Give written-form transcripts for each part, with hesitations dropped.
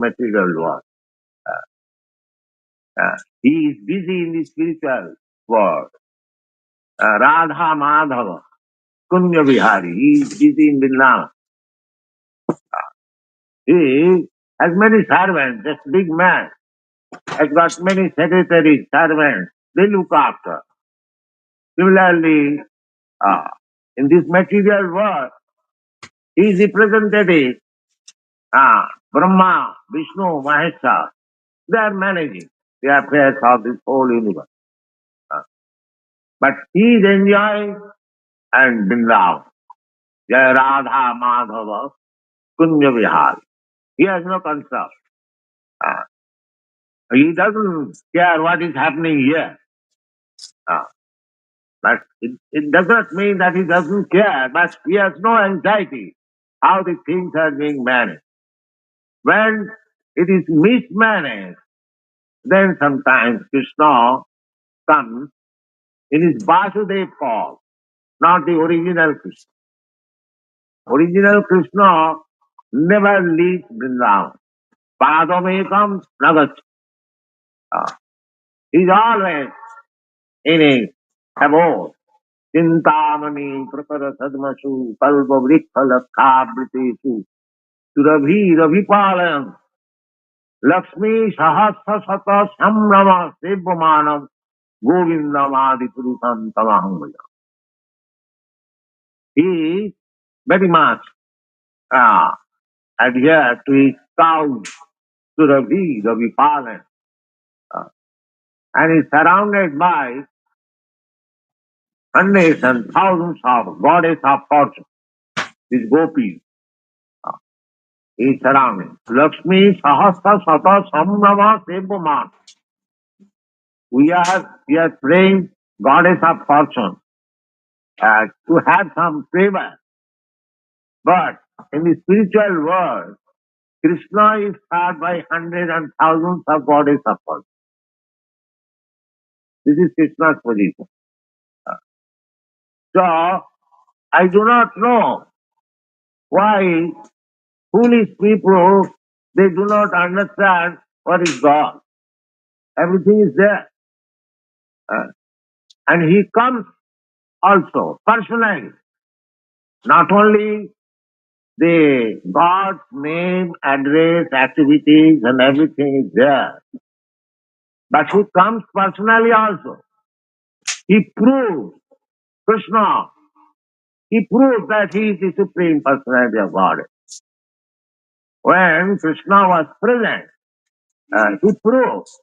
material world. He is busy in the spiritual world. Radha Madhava, Kunya Vihari, he is busy in Vrindavan. He has many servants, just big man, has got many secretaries, servants, they look after. Similarly, uh, in this material world, he is representative, Brahma, Vishnu, Mahesha, they are managing the affairs of this whole universe. Uh, but he is enjoying and Vrindavan. Jai Radha Madhava Kunya Vihari. He has no concern. Uh, he doesn't care what is happening here. Uh, but it does not mean that he doesn't care, but he has no anxiety how the things are being managed. When it is mismanaged, then sometimes Krishna comes in his Vasudev form, not the original Krishna. Original Krishna never leaves Vrindavan. Padamekam nagat. He's always in his abode. Chintamani prapara sadmasu kalpa vrikha lakhabritesu surabhi ravipalayam Lakshmi sahasra sata samrama sevvamanam govindam adipurusam tamaham. He is very much adhered to his cow surabhi ravipalayam and is surrounded by hundreds and thousands of goddess of fortune, these gopis. He is surrounded. Lakshmi Sahasra Sata Samrama Sevvaman. We are praying goddess of fortune to have some favor. But in the spiritual world, Krishna is served by hundreds and thousands of goddess of fortune. This is Krishna's position. So, I do not know why foolish people, they do not understand what is God. Everything is there. And he comes also personally. Not only the God's name, address, activities and everything is there, but he comes personally also. He proves, Krishna, he proves that he is the Supreme Personality of God. When Krishna was present, he proves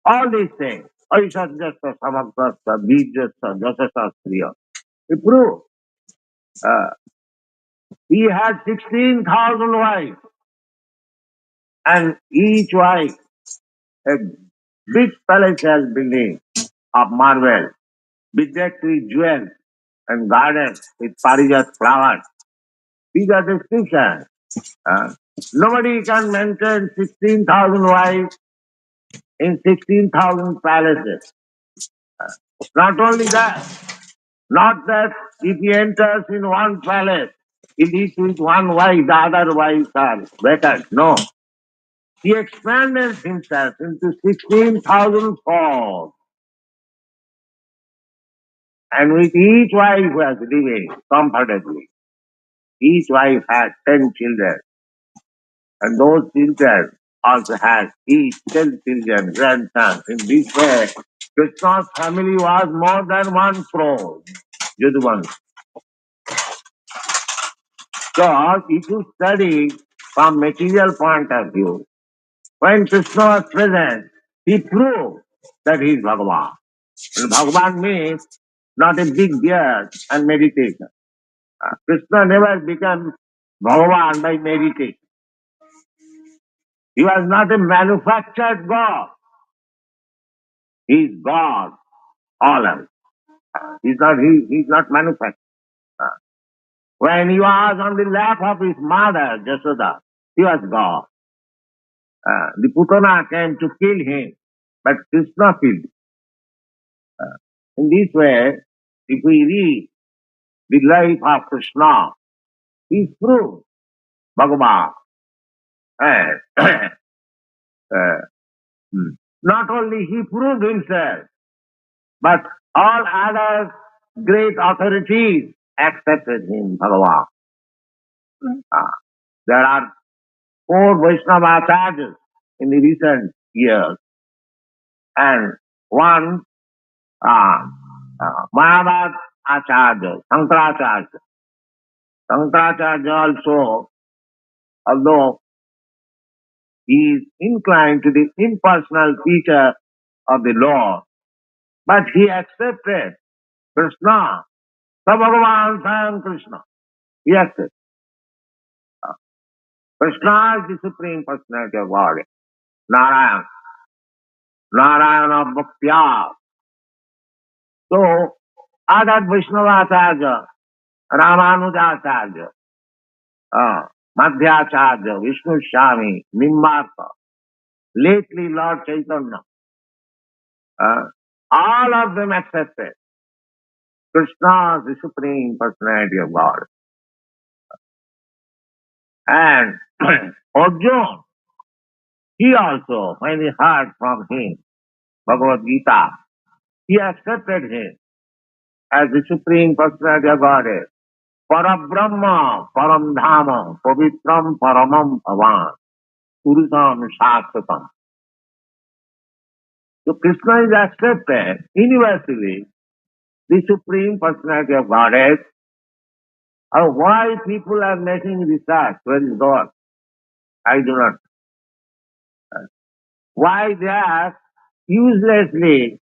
all these things. Aishadjasa, Samakrasa, Bijasa, Jasasastriya. He proved. He had 16,000 wives, and each wife a big palatial building of marble, with decked with jewels and gardens with parijat flowers. These are descriptions. Uh, Nobody can maintain 16,000 wives in 16,000 palaces. Not only that, not that if he enters in one palace, he lives with one wife, the other wives are better. No. He expanded himself into 16,000 folds. And with each wife was living comfortably. Each wife had 10 children. And those children also had each 10 children, grandsons. In this way, Krishna's family was more than 1 crore. Yaduvans. So, if you study from material point of view, when Krishna was present, he proved that he is Bhagavan. And Bhagavan means not a big beard and meditation. Krishna never became Bhagavan by meditation. He was not a manufactured God. He is God, all else. He's not manufactured. When he was on the lap of his mother, Jasoda, he was God. The Putana came to kill him, but Krishna killed him. In this way, if we read the life of Krishna, he is proved Bhagavan. And Uh, Not only he proved himself, but all other great authorities accepted him, Bhagavan. Uh, there are 4 Vaishnava acharyas in the recent years, and one Mayavad Acharya, Sankaracharya. Sankaracharya also, although he is inclined to the impersonal feature of the Lord, but he accepted Krishna, the Bhagavan Swayam Krishna. He accepted. Krishna is the Supreme Personality of Godhead. Narayan. Narayana Bhaktya. So, other Vaishnavacharya, Ramanujacharya, Madhyacharya, Vishnu Shami, Nimmartha, lately Lord Chaitanya, all of them accepted Krishna is the Supreme Personality of God. And Arjuna, he also, when he heard from him Bhagavad Gita, he accepted him as the Supreme Personality of Godhead. Parabrahma, Paramdhama, Pavitram, Paramam Bhavan, Purusam Shastratam. So Krishna is accepted universally, the Supreme Personality of Godhead. Why people are making research? Where is God? I do not. Why they are uselessly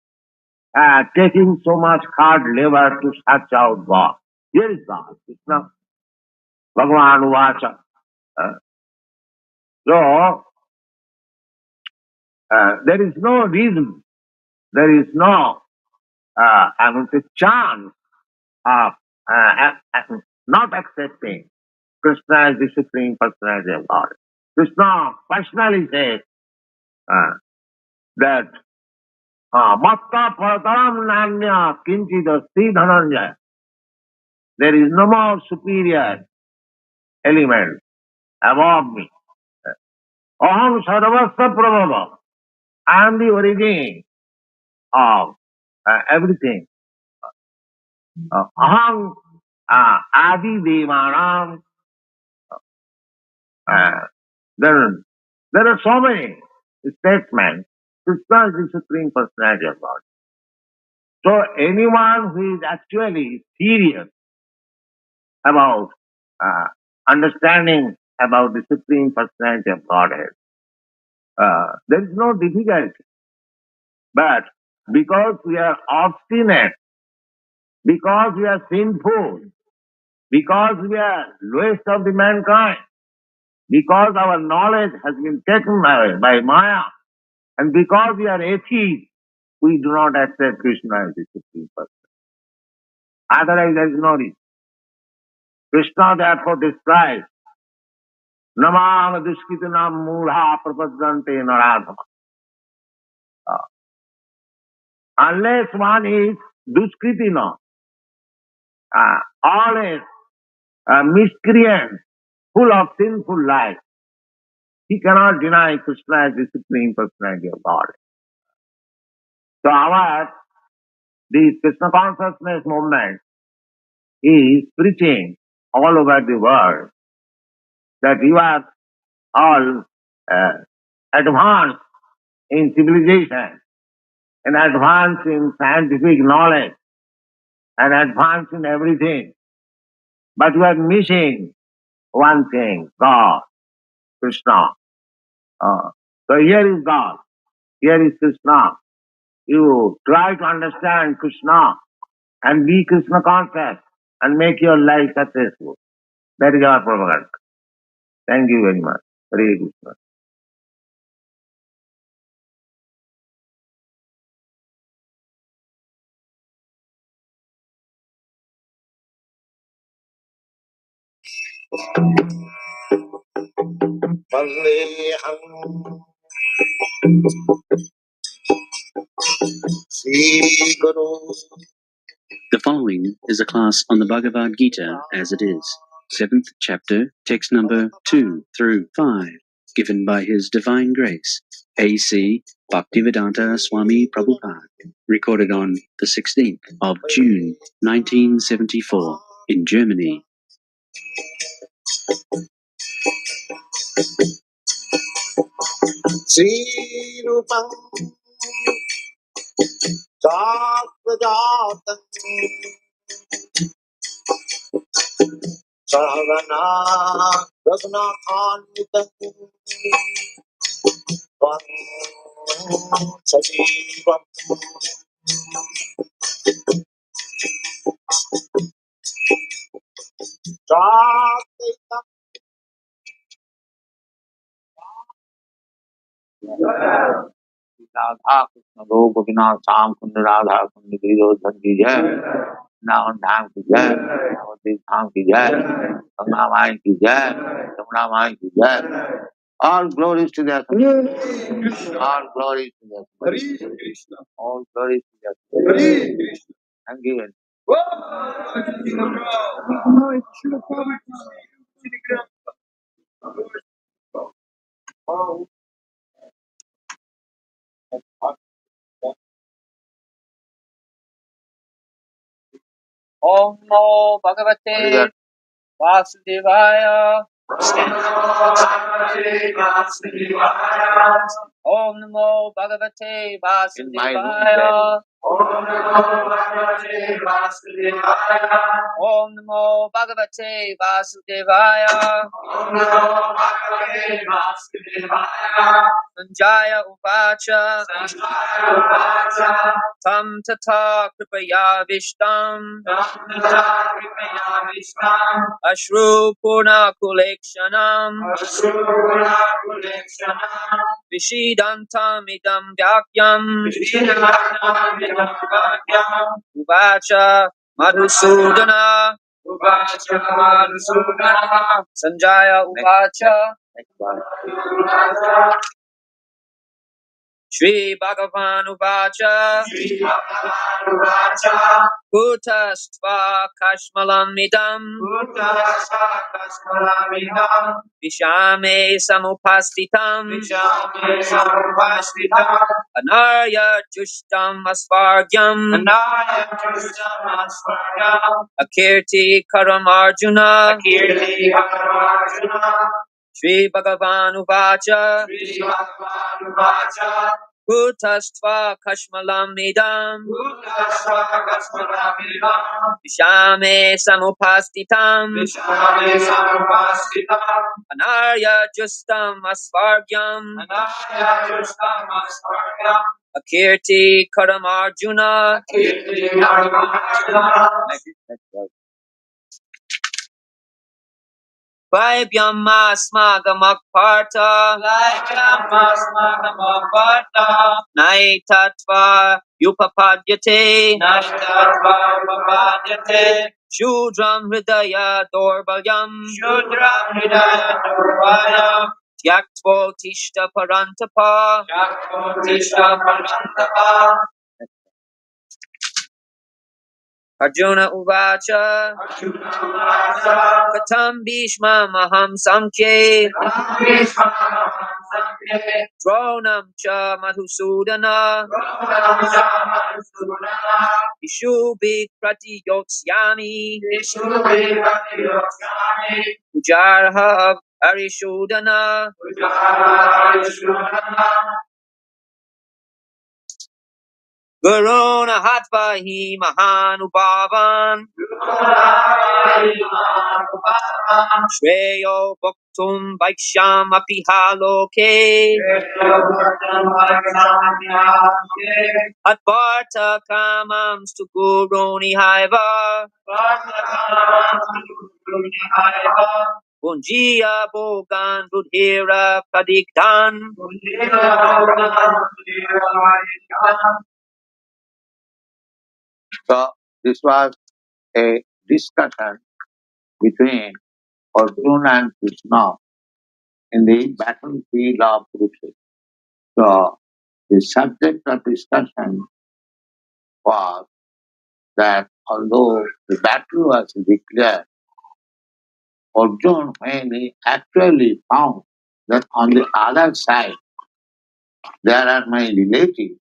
taking so much hard labor to search out God? Here is God, Krishna, Bhagavan Uvacha. So, there is no reason, there is no, chance of not accepting Krishna as the Supreme Personality of God. Krishna personally says that Matta Parataram Nanya Kinchida Sri Dhananjaya. There is no more superior element above me. Aham Sarvasya Prabhava. I am the origin of everything. Aham Adi Devanam. There are so many statements. Krishna is the Supreme Personality of God. So anyone who is actually serious about understanding about the Supreme Personality of Godhead, there is no difficulty. But because we are obstinate, because we are sinful, because we are lowest of the mankind, because our knowledge has been taken away by Maya, and because we are atheists, we do not accept Krishna as the Supreme Person. Otherwise, there is no reason. Krishna therefore describes Namam Dushkitanam Mudha Prapadranthe Naradhama. Unless one is Dushkritina, always miscreant, full of sinful life, he cannot deny Krishna as the Supreme Personality of God. So the Krishna consciousness movement is preaching all over the world that you are all advanced in civilization and advanced in scientific knowledge and advanced in everything. But you are missing one thing, God, Krishna. So here is God, here is Krishna. You try to understand Krishna and be Krishna conscious and make your life successful. That is our propaganda. Thank you very much. Hare Krishna. The following is a class on the Bhagavad Gita as it is, 7th chapter, text number 2 through 5, given by His Divine Grace, A.C. Bhaktivedanta Swami Prabhupada, recorded on the 16th of June 1974 in Germany. Sri Rupam Satvajatan Sahagana Raghunathanvitam Tvam Sajivam Satvajatan Radha Krishna गो गोपीनाथ श्याम कुंड राधा कुंड गिरिधर की जय, वृंदावन धाम की जय, नवद्वीप धाम की जय, गंगा माई की जय, यमुना माई की जय। All glories to their all glories to their all glories to their Thank you. Om Namo Bhagavate Vasudevaya. Om Namo Bhagavate Vasudevaya. Om Namo Bhagavate Vasudevaya. Sanjaya Uvacha Tam Tata Kripaya Vishtam Ashru Purna Kulekshanam Vishidantam Idam Vyakyam Uvacha Madhusudana Sanjaya Uvacha Shri Bhagavan Uvacha Kutastva Kashmalam Idam Vishame Samupastitam Anarya Jushtam Asvargyam Akirti Karam Arjuna Shri Bhagavan Uvacha Kutastva Kashmalam Idam Vishame Samupastitam Anarya Justam Asvargyam Akirti Karam Arjuna Vaibhyam Asmagamakparta Naitatva Yupapadyate Shudram Hridaya Dorbalyam Tyaktvo Tishta Parantapa Arjuna Uvacha Katam Bhishma Maham Samkhye Dronam Cha Madhusudana Ishubhi Pratiyotshyami Ujarha Arishudana Varuna Hatvahi Mahanubhavan Shreyo Bhaktum Vaiksham Apihaloke Advarta Kamam Stuguroni Haiva Bunjia Bogan Budhira Pradigdan So this was a discussion between Arjuna and Krishna in the battlefield of Kurukshetra. So the subject of discussion was that although the battle was declared, Arjuna, when he actually found that on the other side They are my relatives.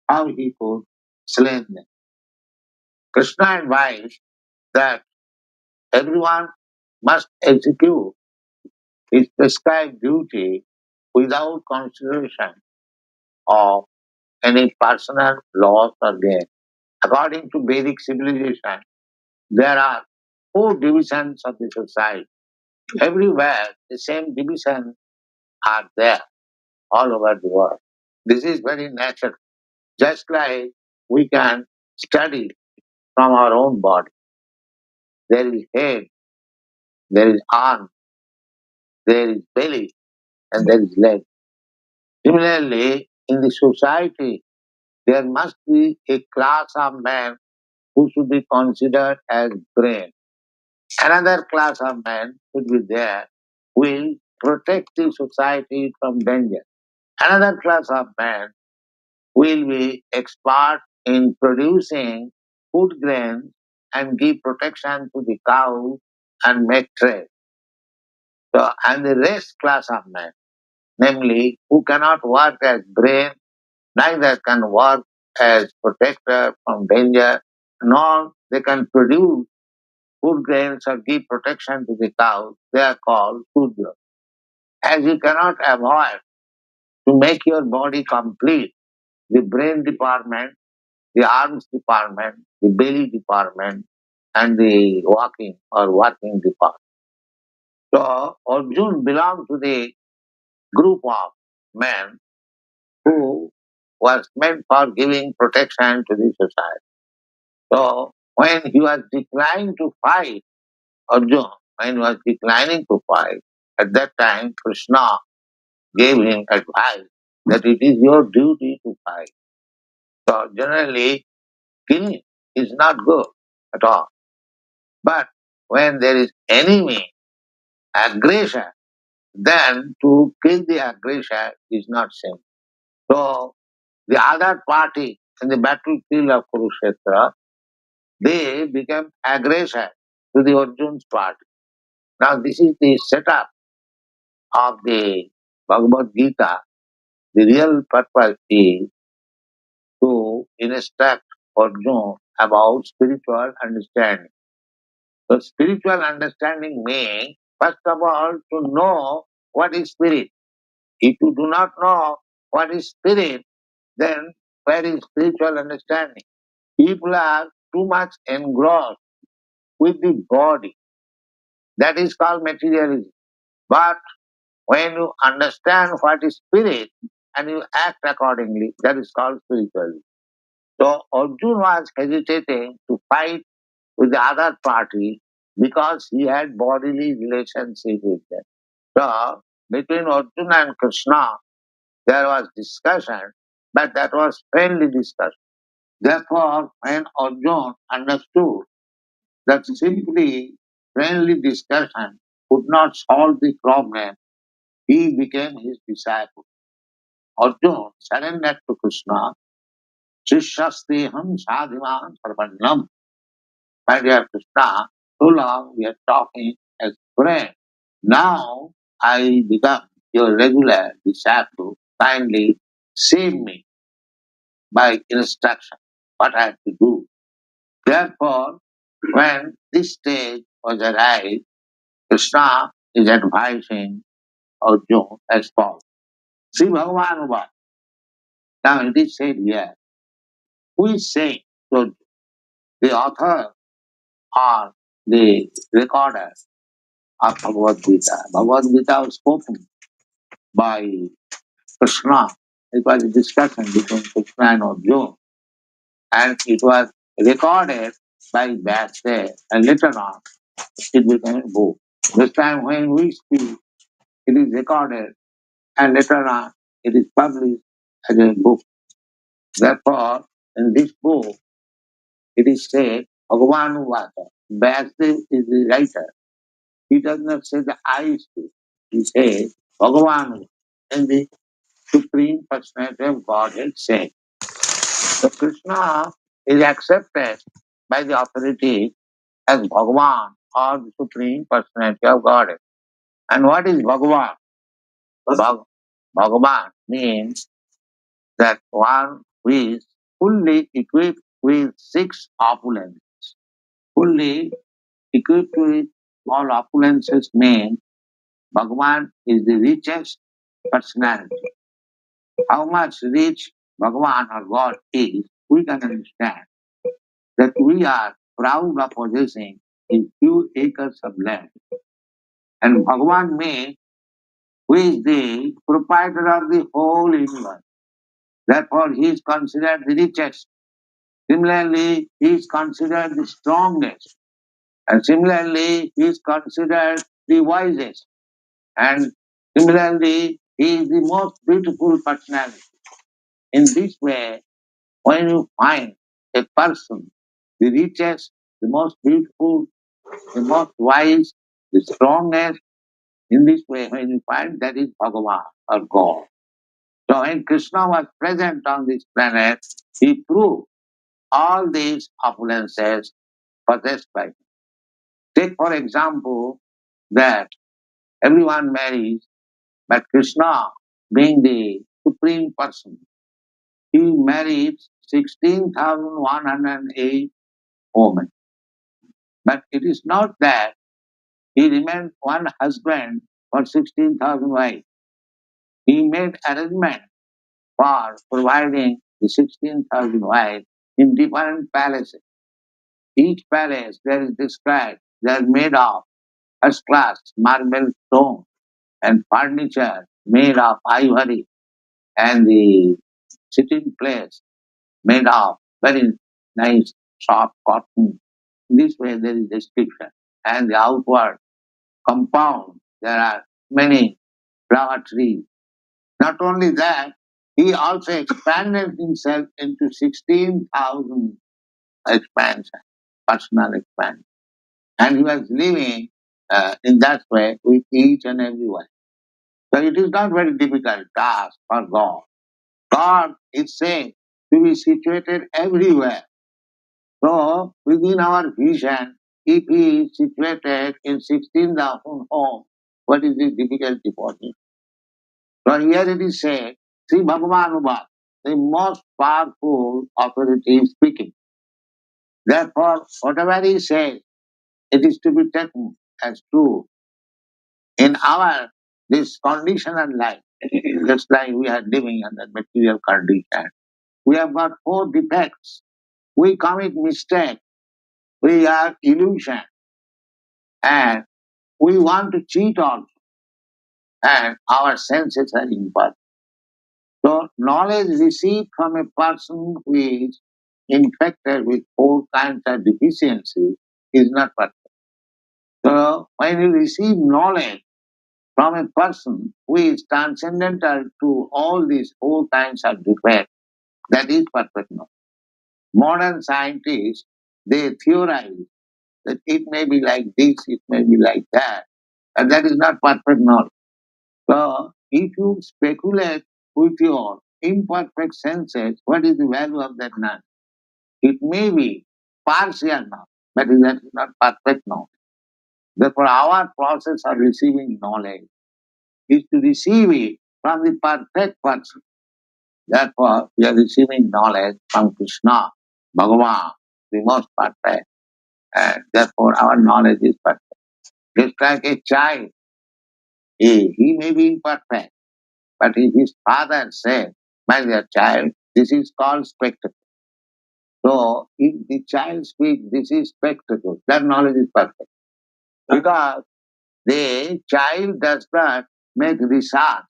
How he could slay them? Krishna advised that everyone must execute his prescribed duty without consideration of any personal loss or gain. According to Vedic civilization, there are four divisions of the society. Everywhere the same divisions are there all over the world. This is very natural. Just like we can study from our own body. There is head, there is arm, there is belly, and there is leg. Similarly, in the society, there must be a class of men who should be considered as brain. Another class of men should be there who will protect the society from danger. Another class of men will be expert in producing food grains and give protection to the cow and make trade. So, and the rest class of men, namely, who cannot work as brain, neither can work as protector from danger, nor they can produce food grains or give protection to the cows, they are called Sudra. As you cannot avoid to make your body complete, the brain department, the arms department, the belly department, and the walking or working department. So Arjun belonged to the group of men who was meant for giving protection to the society. So when he was declining to fight, Arjun, when he was declining to fight, at that time Krishna gave him advice that it is your duty to fight. So generally, killing is not good at all. But when there is enemy, aggression, then to kill the aggressor is not sin. So the other party in the battlefield of Kurukshetra, they became aggressor to the Arjun's party. Now this is the setup of the Bhagavad Gita. The real purpose is to instruct Arjuna about spiritual understanding. So spiritual understanding means, first of all, to know what is spirit. If you do not know what is spirit, then where is spiritual understanding? People are too much engrossed with the body. That is called materialism. But when you understand what is spirit and you act accordingly, that is called spiritualism. So Arjuna was hesitating to fight with the other party because he had bodily relationship with them. So between Arjuna and Krishna, there was discussion, but that was friendly discussion. Therefore, when Arjuna understood that simply friendly discussion could not solve the problem, he became his disciple. Arjuna surrendered to Krishna. Shishasteham sadhiman sarvannam. My dear Krishna, so long we are talking as friends. Now I become your regular disciple. Kindly save me by instruction what I have to do. Therefore, when this stage was arrived, Krishna is advising Arjuna as follows. See Bhagavan Uva. Now it is said here, who is saying? So the author or the recorder of Bhagavad Gita. Bhagavad Gita was spoken by Krishna. It was a discussion between Krishna and Arjuna. And it was recorded by Vyasdev. And later on, it became a book. This time when we speak, it is recorded and later on it is published as a book. Therefore, in this book, it is said, Bhagavan Vata. Vyasdev is the writer. He does not say the I speak. He says, Bhagavan in the Supreme Personality of Godhead saying. So Krishna is accepted by the authority as Bhagavan or the Supreme Personality of Godhead. And what is Bhagavan? Bhagavan means that one who is fully equipped with six opulences. Fully equipped with all opulences means Bhagavan is the richest personality. How much rich Bhagavan or God is, we can understand that we are proud of possessing a few acres of land. And Bhagavan means who is the proprietor of the whole universe. Therefore, he is considered the richest. Similarly, he is considered the strongest. And similarly, he is considered the wisest. And similarly, he is the most beautiful personality. In this way, when you find a person, the richest, the most beautiful, the most wise, the strongest, in this way, when you find that is Bhagavan or God. So when Krishna was present on this planet, he proved all these opulences possessed by him. Take for example that everyone marries, but Krishna, being the supreme person, he married 16,108 women. But it is not that he remained one husband for 16,000 wives. He made arrangement for providing the 16,000 wives in different palaces. Each palace there is described, they are made of first class marble stone and furniture made of ivory and the sitting place made of very nice soft cotton. In this way there is description. And the outward compound, there are many flower trees. Not only that, he also expanded himself into 16,000 expansion, personal expansion. And he was living in that way with each and every one. So it is not very difficult task for God. God is said to be situated everywhere. So within our vision, if he is situated in 16,000 homes, what is the difficulty for him? So here it is said, Sri Bhagavanubhav, the most powerful authority is speaking. Therefore, whatever he says, it is to be taken as true. In our this conditional life, just like we are living under material condition, we have got four defects. We commit mistake, we have illusion, and we want to cheat also, and our senses are imperfect. So knowledge received from a person who is infected with four kinds of deficiencies is not perfect. So when you receive knowledge from a person who is transcendental to all these four kinds of defects, that is perfect knowledge. Modern scientists, they theorize that it may be like this, it may be like that, and that is not perfect knowledge. So if you speculate with your imperfect senses, what is the value of that knowledge? It may be partial knowledge, but that is not perfect knowledge. Therefore, our process of receiving knowledge is to receive it from the perfect person. Therefore, we are receiving knowledge from Krishna, Bhagavan, the most perfect. And therefore, our knowledge is perfect. Just like a child, he may be imperfect, but if his father says, my dear child, this is called spectacle. So, if the child speaks, this is spectacle, that knowledge is perfect. Because the child does not make research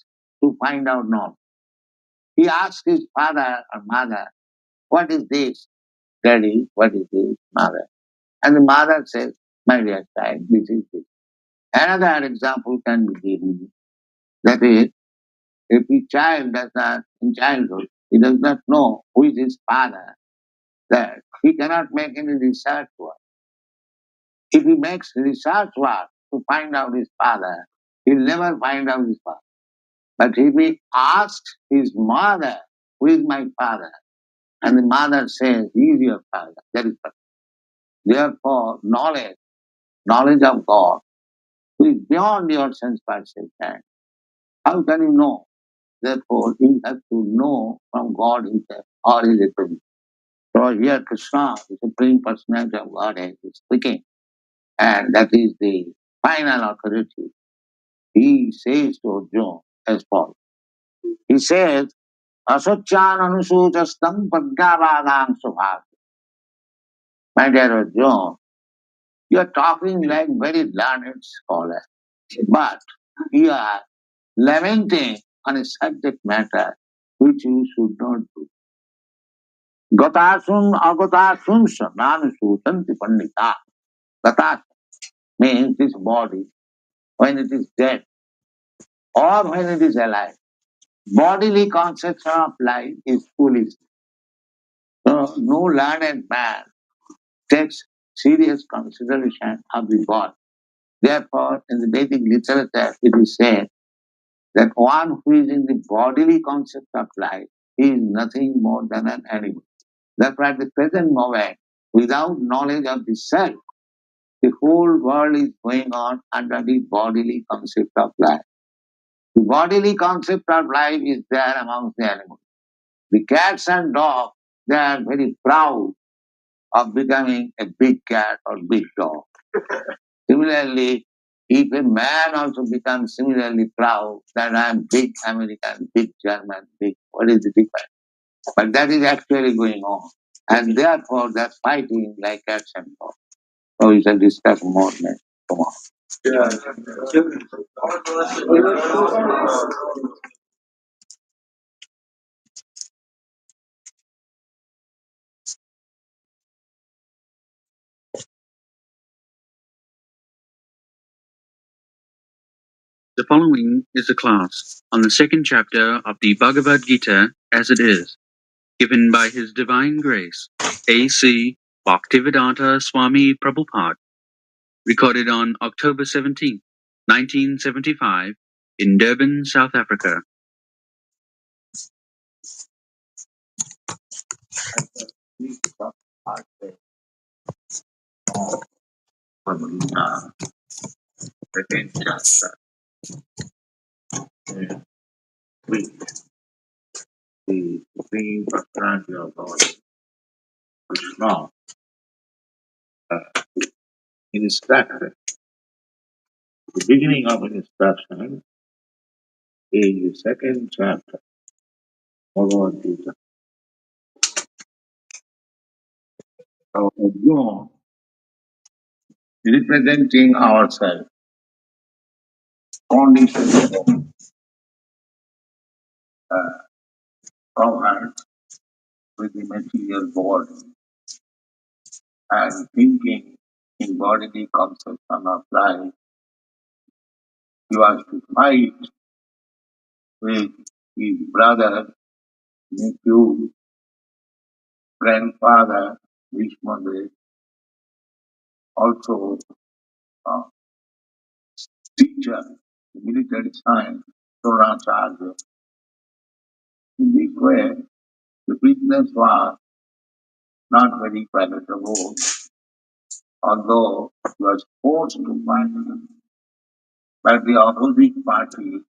to find out knowledge. He asks his father or mother, what is this, daddy? What is this, mother? And the mother says, my dear child, this is this. Another example can be given. That is, if the child does not, in childhood, he does not know who is his father, that he cannot make any research work. If he makes research work to find out his father, he'll never find out his father. But if he asks his mother, who is my father? And the mother says, he is your father. That is perfect. Therefore, knowledge of God is beyond your sense perception. How can you know? Therefore, you have to know from God himself or his attribute. So here Krishna, the Supreme Personality of Godhead, is speaking, and that is the final authority. He says to Arjuna as follows. He says, Asocyan anusuchastam padgavadam subhat. My dear Arjuna, you are talking like very learned scholar, but you are lamenting on a subject matter which you should not do. Gatasun agatasun nanusutanti pandita. Gatas means this body, when it is dead or when it is alive. Bodily conception of life is foolish. So no learned man takes serious consideration of the body. Therefore, in the Vedic literature, it is said that one who is in the bodily concept of life is nothing more than an animal. Therefore, at the present moment, without knowledge of the self, the whole world is going on under the bodily concept of life. The bodily concept of life is there amongst the animals. The cats and dogs, they are very proud of becoming a big cat or big dog. Similarly, if a man also becomes similarly proud that I am big American, big German, big, what is the difference? But that is actually going on. And therefore, they're fighting like cats and dogs. So we shall discuss more next. Come on. The following is a class on the second chapter of the Bhagavad Gita as it is, given by His Divine Grace, A.C. Bhaktivedanta Swami Prabhupada, recorded on October 17, 1975, in Durban, South Africa. Second chapter. With the Supreme Personality of God, Krishna, in instruction. The beginning of an instruction is the second chapter of Bhagavad Gita. So, Arjuna, representing ourselves, conditioned, covered with the material body and thinking in bodily conception of life, he was to fight with his brother, nephew, grandfather, Vishnu, also uh, teacher, the military science, Dronacharya. In this way, the business was not very palatable, although he was forced to fight. But the opposite party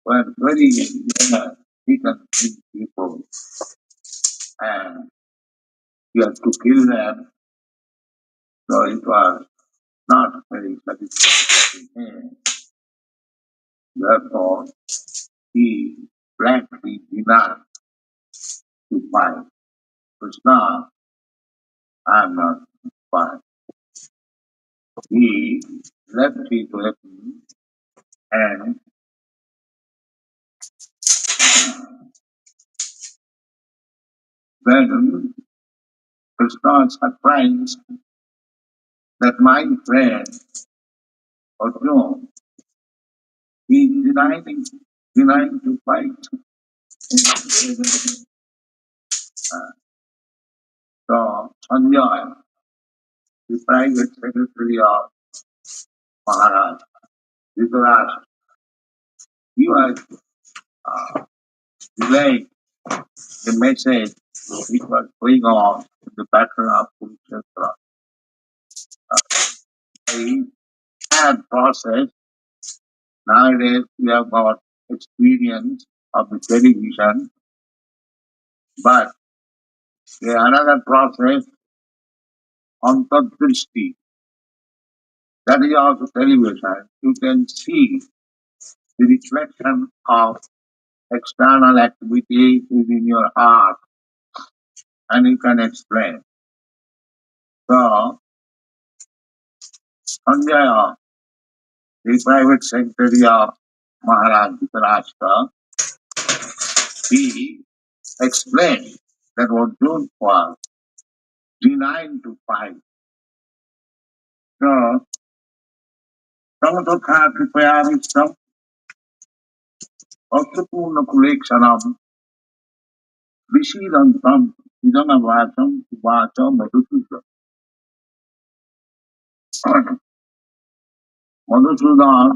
were very weakened people, and he had to kill them, so it was not very satisfactory to him. Therefore, he blankly denied to fight. Krishna, I am not fight. He left his weapon and then Krishna surprised that my friend Arjuna is denying to fight. So Sanjay, the private secretary of Maharaj, Dhritarashtra, he was relaying the message which was going on in the battle of Kurukshetra. I had process. Nowadays we have got experience of the television, but another process on Tadrishti. That is also television. You can see the reflection of external activity within your heart and you can explain. So, Sanjaya, the private secretary of Maharaj Dhritarashtra, he explained that Arjuna was denied to fight. So, Samatotha Kripayamistam Aksapurna Kulekshanam Vishidantam Idanavacham Vacha Madhusudan. Madhusudan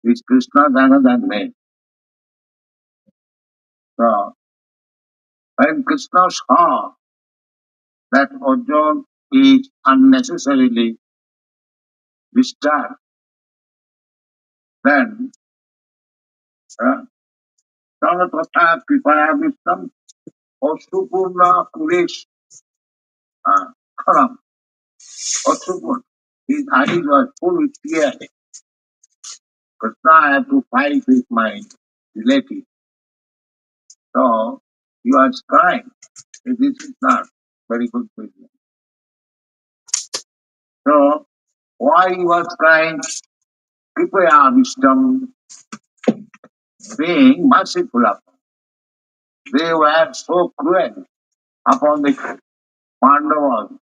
is Krishna's another name. So, when Krishna saw that Arjuna is unnecessarily disturbed, then Samatotha Kripayamistam Aksapurna Kulesh Karam. Aksapurna. His eyes were full with tears. Krishna, I have to fight with my relative. So, you are crying. This is not very good business. So, why he was crying? Kripaya wisdom, being merciful upon. They were so cruel upon the Pandavas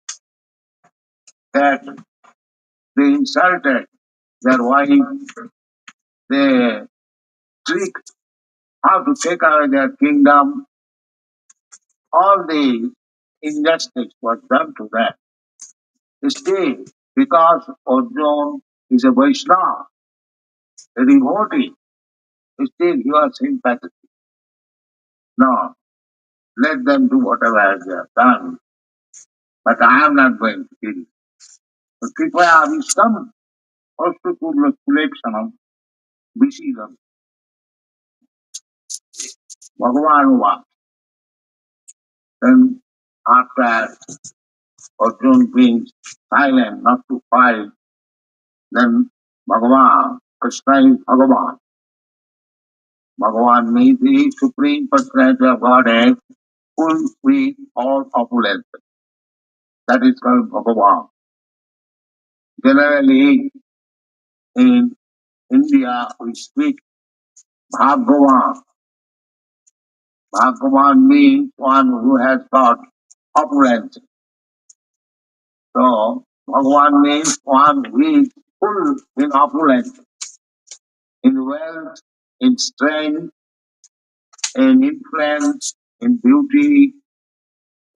that they insulted their wife, they tricked how to take away their kingdom. All these injustice was done to them. Still, because Arjuna is a Vaishnava, a devotee, still you are sympathetic. No, let them do whatever they have done, but I am not going to kill you. So Kripaya Vishtam, also Kulekshanam, Vishidam, Bhagavan. Then after Arjuna being silent, not to fight, then Bhagavan, Krishna is Bhagavan. Bhagavan means the Supreme Personality of Godhead, full with all opulence. That is called Bhagavan. Generally, in India, we speak Bhagavan. Bhagavan means one who has got opulence. So, Bhagavan means one who is full in opulence, in wealth, in strength, in influence, in beauty,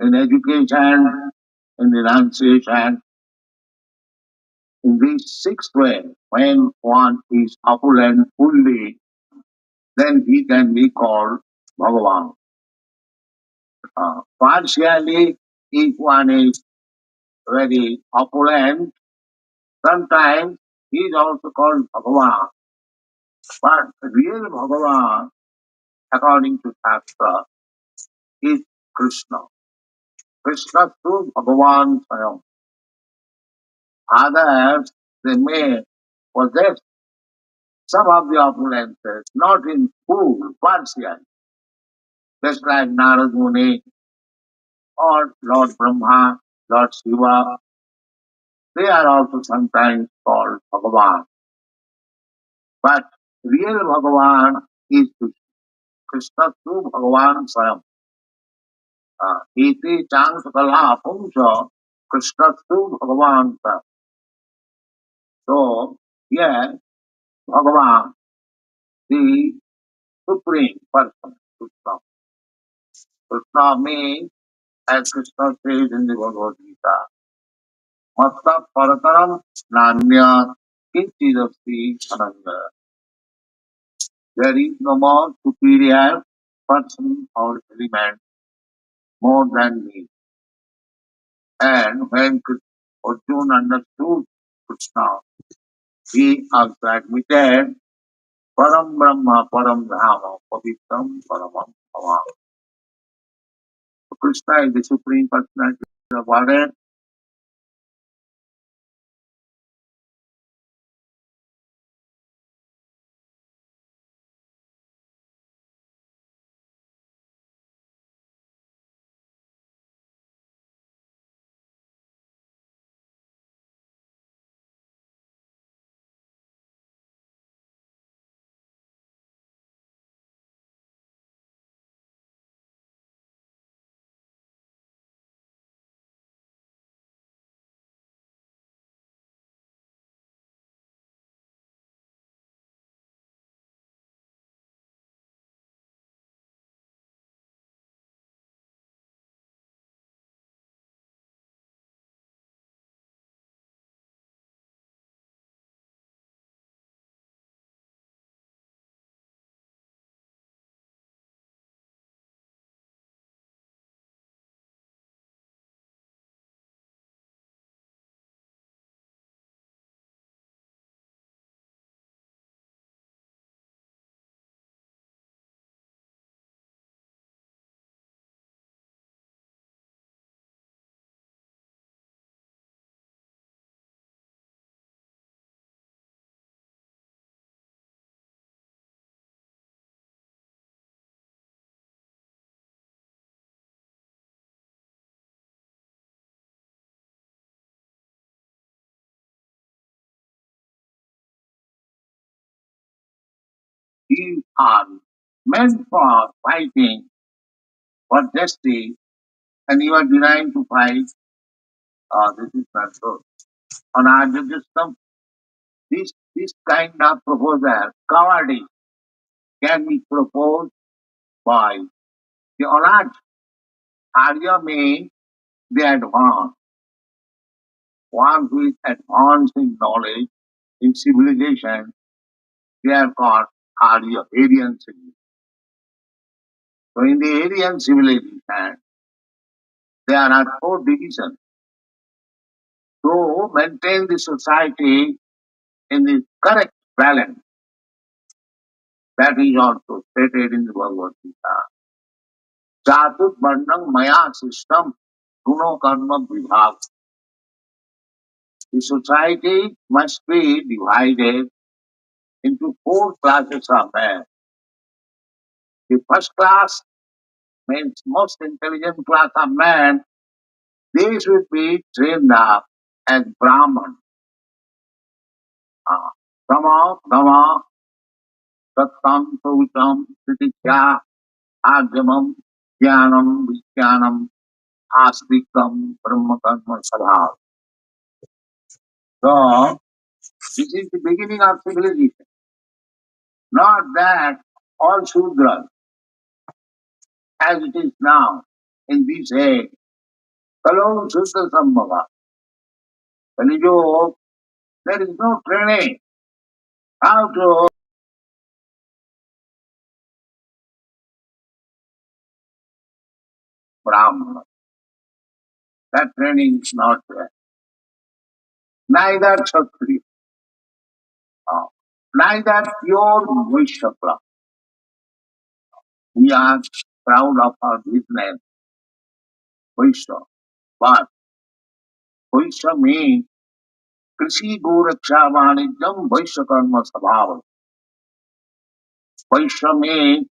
in education, in renunciation. In these six ways, when one is opulent fully, then he can be called Bhagavan. Partially, if one is very opulent, sometimes he is also called Bhagavan. But real Bhagavan, according to Shastra, is Krishna. Krishna through Bhagavan Swayam. Others, they may possess some of the opulences, not in full, partially. Just like Narad Muni or Lord Brahma, Lord Shiva, they are also sometimes called Bhagavan. But real Bhagavan is Krishna through Bhagavan Swayam. Iti Changsakala Pumsa Krishna through Bhagavan Swayam. So, yes, Bhagavan, the Supreme Person, Krishna. Krishna means, as Krishna says in the Bhagavad Gita, Matta Parataram Nanya Kinchidasti Ananga. There is no more superior person or element more than me. And when Arjuna understood Krishna, he also admitted Param Brahma, Param Dhama, Pavitram, Paramam Bhavam. So Krishna is the Supreme Personality of the Godhead. These are meant for fighting for justice, and you are denying to fight. This is not good. On our system, this kind of proposal, cowardice, can be proposed by the Anaj. Arya means the advanced, one who is advanced in knowledge, in civilization. They are called Arya, Aryan civilization. So in the Aryan civilization, there are four divisions. To maintain the society in the correct balance, that is also stated in the Bhagavad Gita. Jatut Varnam Maya system, Guno Karma Vibhag. The society must be divided into four classes of men. The first class means most intelligent class of men. They should be trained up as Brahman. Sama, Dhamma, Sattam, Sautam, Titikya, Ajamam, Jnanam, Vijnanam, Astikam, Brahma Karma Sabhav. So, this is the beginning of civilization. Not that all Shudras, as it is now, in this age, Kalo Shudra Sambhava, Kalijo, there is no training how to Brahmana. That training is not there. Neither Kshatriya, neither pure Vaishya. We are proud of our business, Vaishya. But Vaishya means Krishi Goraksha Vanijam Vaishya Karma Sabhava. Vaishya means